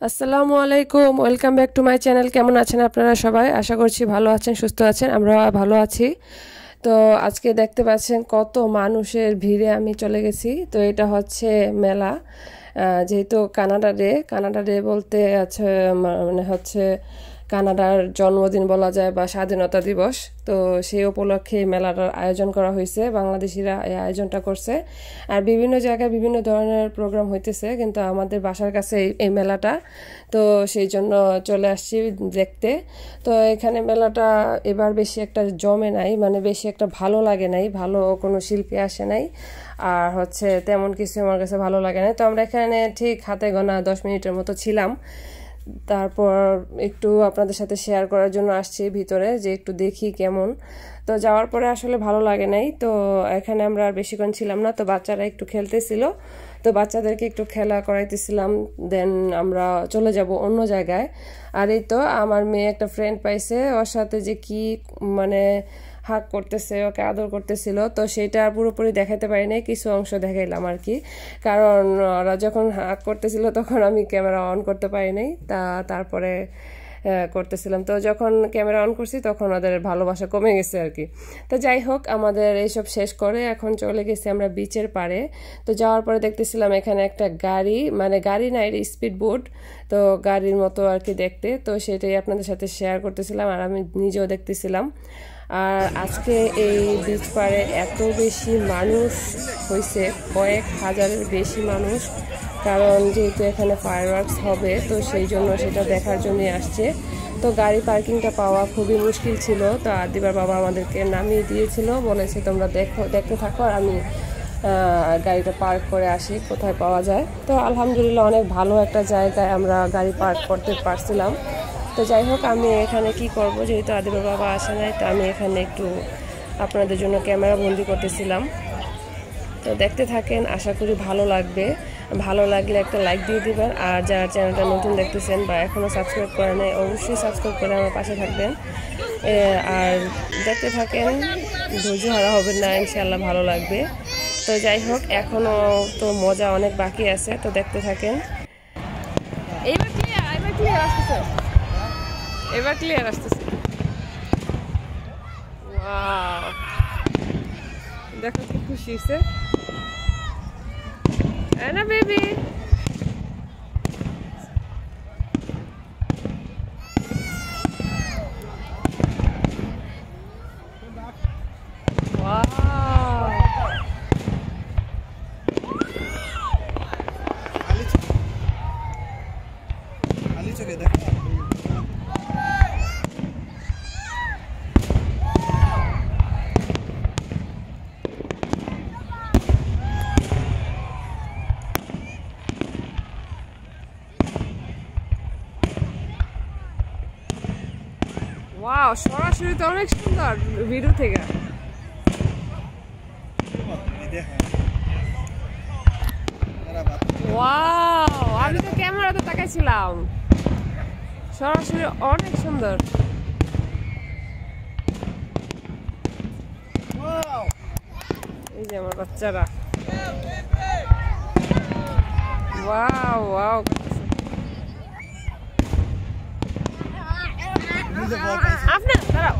আসসালামু আলাইকুম, welcome back to my channel. কেমন আছেন আপনারা সবাই? আশা করছি ভালো আছেন, সুস্থ আছেন। আমরা ভালো আছি। তো আজকে দেখতে পাচ্ছেন কত মানুষের ভিড়ে আমি চলে গেছি। তো এটা হচ্ছে মেলা। যেহেতু কানাডা ডে বলতে আছে মানে হচ্ছে কানাডার জন্মদিন বলা যায় বা স্বাধীনতা দিবস। তো সেই উপলক্ষে এই মেলাটার আয়োজন করা হয়েছে, বাংলাদেশিরা এই আয়োজনটা করছে। আর বিভিন্ন জায়গায় বিভিন্ন ধরনের প্রোগ্রাম হইতেছে, কিন্তু আমাদের বাসার কাছে এই মেলাটা। তো সেই জন্য চলে আসছি দেখতে। তো এখানে মেলাটা এবার বেশি একটা জমে নাই, মানে বেশি একটা ভালো লাগে নাই, ভালো কোনো শিল্পী আসে নাই। আর হচ্ছে তেমন কিছু আমার কাছে ভালো লাগে না। তো আমরা এখানে ঠিক হাতে গোনা 10 মিনিটের মতো ছিলাম। তারপর একটু আপনাদের সাথে শেয়ার করার জন্য আসছি ভিতরে, যে একটু দেখি কেমন। তো যাওয়ার পরে আসলে ভালো লাগে নাই। তো এখানে আমরা আর বেশিক্ষণ ছিলাম না। তো বাচ্চারা একটু খেলতেছিল, তো বাচ্চাদেরকে একটু খেলা করাইতেছিলাম। দেন আমরা চলে যাব অন্য জায়গায়। আর এই তো আমার মেয়ে একটা ফ্রেন্ড পাইছে, ওর সাথে যে কি মানে হাক করতেছে, ওকে আদর করতেছিল। তো সেটা পুরোপুরি দেখাতে পারি নাই, কিছু অংশ দেখাইলাম আর কি। কারণ ওরা যখন হাক করতেছিল তখন আমি ক্যামেরা অন করতে পারি নাই। তারপরে করতেছিলাম। তো যখন ক্যামেরা অন করছি তখন ওদের ভালোবাসা কমে গেছে আর কি। তো যাই হোক, আমাদের এইসব শেষ করে এখন চলে গেছি আমরা বিচের পাড়ে। তো যাওয়ার পরে দেখতেছিলাম এখানে একটা গাড়ি, মানে গাড়ি না, এটা স্পিড বোট। তো গাড়ির মতো আর কি দেখতে। তো সেটাই আপনাদের সাথে শেয়ার করতেছিলাম, আর আমি নিজেও দেখতেছিলাম। আর আজকে এই বিচ পাড়ে এত বেশি মানুষ হয়েছে, কয়েক হাজারের বেশি মানুষ। কারণ যেহেতু এখানে ফায়ারওয়ার্কস হবে, তো সেই জন্য সেটা দেখার জন্যই আসছে। তো গাড়ি পার্কিংটা পাওয়া খুবই মুশকিল ছিল। তো আদিবার বাবা আমাদেরকে নামিয়ে দিয়েছিল, বলেছে তোমরা দেখতে থাকো, আর আমি গাড়িটা পার্ক করে আসি কোথায় পাওয়া যায়। তো আলহামদুলিল্লাহ অনেক ভালো একটা জায়গায় আমরা গাড়ি পার্ক করতে পারছিলাম। তো যাই হোক, আমি এখানে কি করব, যেহেতু আদিবার বাবা আসে নাই, তো আমি এখানে একটু আপনাদের জন্য ক্যামেরা বন্দি করতেছিলাম। তো দেখতে থাকেন, আশা করি ভালো লাগবে। ভালো লাগলে একটা লাইক দিয়ে দিবেন, আর যারা চ্যানেলটা নতুন দেখতেছেন বা এখনও সাবস্ক্রাইব করে নেই, অবশ্যই সাবস্ক্রাইব করে আমার পাশে থাকবেন। আর দেখতে থাকেন, ধৈর্য হারা হবেন না, ইনশাআল্লাহ ভালো লাগবে। তো যাই হোক, এখনও তো মজা অনেক বাকি আছে, তো দেখতে থাকেন। এবার ক্লিয়ার আসতেছে। ওয়াও, দেখো কি খুশি হয়েছে না বেবি। ওয়াও, সরাসরি তো অনেক সুন্দর ভিডিও থেকে। ওয়াও, আমি তো ক্যামেরাতে তাকাইছিলাম, সরাসরি অনেক সুন্দর। এই যে আমার বাচ্চারা, ওয়াও ওয়াও। আপনার দাঁড়াও।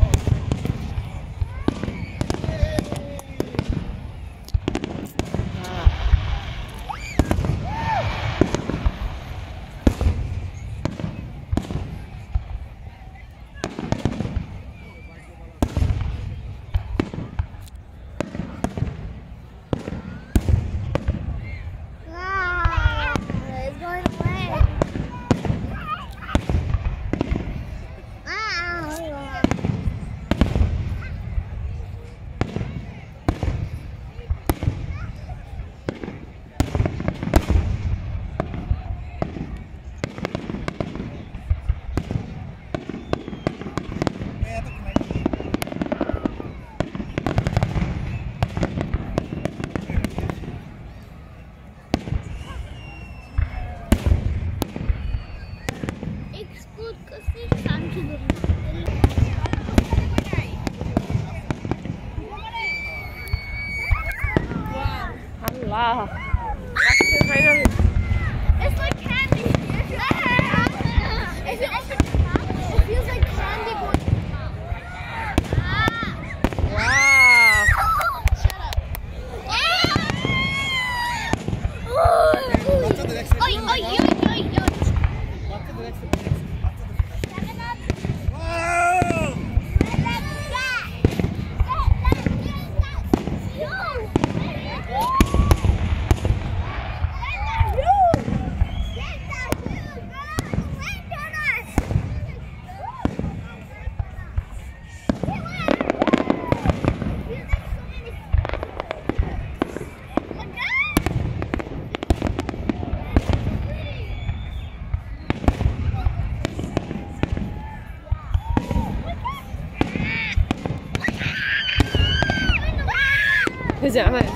জানাই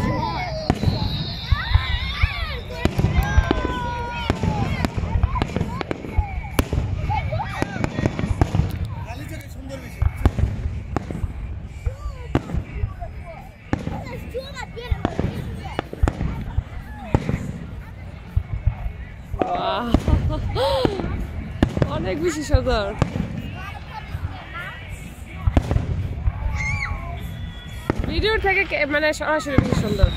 অনেক বেশি সুন্দর ভিডিওর থেকে মানে সরাসরি বেশি সুন্দর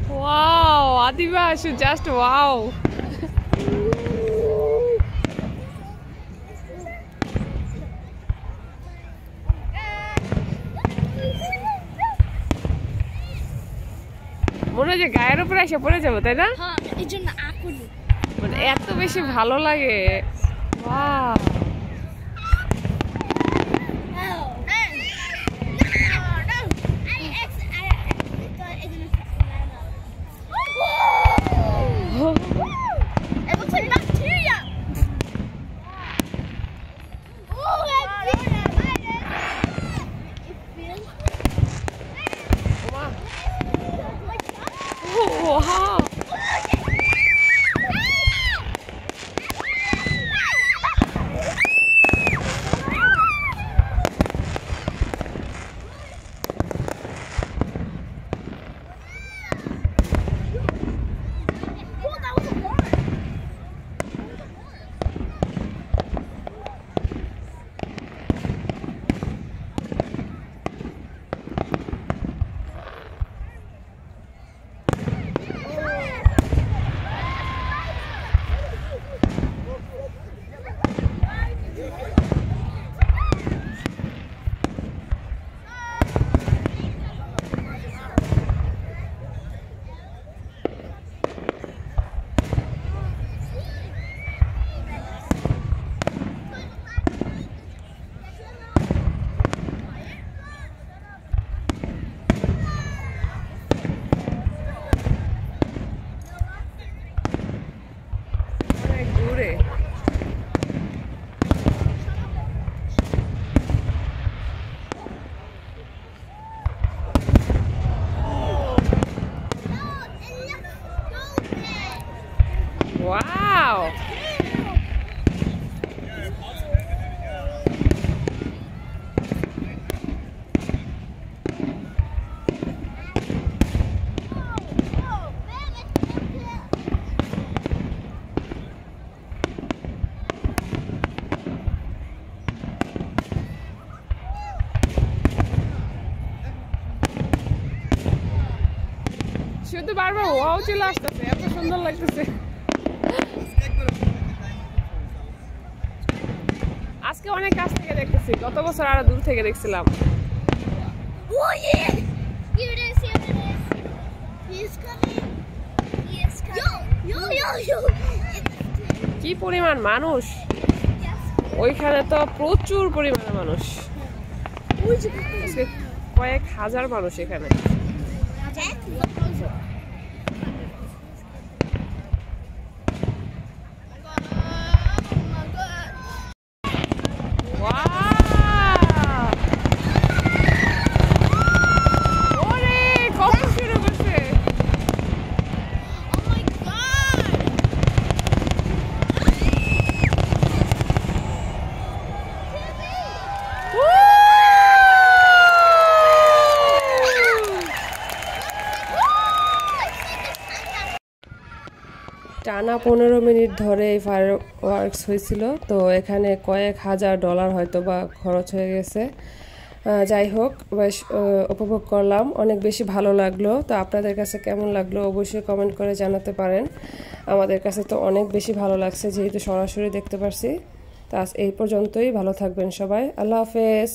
Wow, Adiba should just wow. মনে হয় যে গায়ের উপরে এসে পড়ে যাবো তাই না মানে এত বেশি ভালো লাগে ওয়াও Wow. Wow. শুধু বারবার ওয়াও চলে আসতেছে এত সুন্দর লাগতেছে আজকে অনেক কাছ থেকে দেখতেছি গত বছর আরো দূর থেকে দেখছিলাম কি পরিমাণ মানুষ ওইখানে তো প্রচুর পরিমাণে মানুষ কয়েক হাজার মানুষ এখানে টানা 15 মিনিট ধরে এই ফায়ারওয়ার্কস হয়েছিল তো এখানে কয়েক হাজার ডলার হয়তো বা খরচ হয়ে গেছে যাই হোক বেশ উপভোগ করলাম, অনেক বেশি ভালো লাগলো। তো আপনাদের কাছে কেমন লাগলো অবশ্যই কমেন্ট করে জানাতে পারেন। আমাদের কাছে তো অনেক বেশি ভালো লাগছে যেহেতু সরাসরি দেখতে পারছি। তো আজ এই পর্যন্তই, ভালো থাকবেন সবাই, আল্লাহ হাফেজ।